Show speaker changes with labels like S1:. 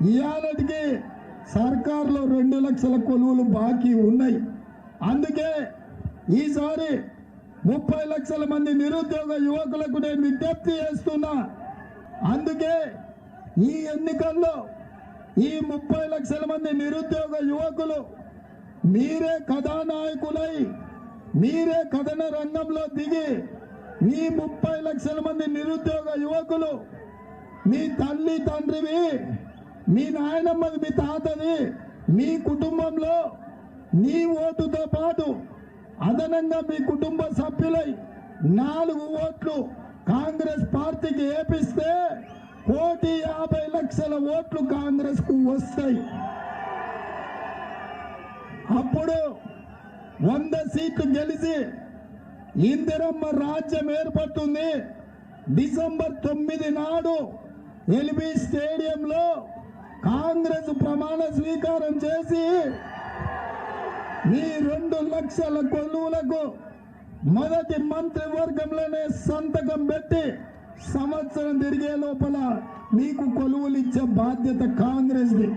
S1: ఇయాలటికి సర్కార్లో 2 లక్షల కొలువులు బాకీ ఉన్నాయి. అందుకే ఈసారి 30 లక్షల మంది నిరుద్యోగ యువకులకు నేను విజ్ఞప్తి చేస్తున్నా. అందుకే ఈ ఎన్నికల్లో ఈ 30 లక్షల మంది నిరుద్యోగ యువకులు మీరే కథానాయకులై మీరే కథన రంగంలో దిగి మీ 30 లక్షల మంది నిరుద్యోగ యువకులు మీ తల్లి తండ్రివి, మీ నాయనమ్మది, మీ తాతది, మీ కుటుంబంలో నీ ఓటుతో పాటు అదనంగా మీ కుటుంబ సభ్యులై 4 ఓట్లు కాంగ్రెస్ పార్టీకి ఏపిస్తే 1,50,00,000 ఓట్లు కాంగ్రెస్ కు వస్తాయి. అప్పుడు 100 సీట్లు గెలిచి ఇందిరమ్మ రాజ్యం ఏర్పడుతుంది. డిసెంబర్ 9 నాడు ఎల్బీ స్టేడియంలో కాంగ్రెస్ ప్రమాణ స్వీకారం చేసి మీ 2 లక్షల కొలువులకు మొదటి మంత్రివర్గంలోనే సంతకం పెట్టి సంవత్సరం తిరిగే లోపల మీకు కొలువులు ఇచ్చే బాధ్యత కాంగ్రెస్ది.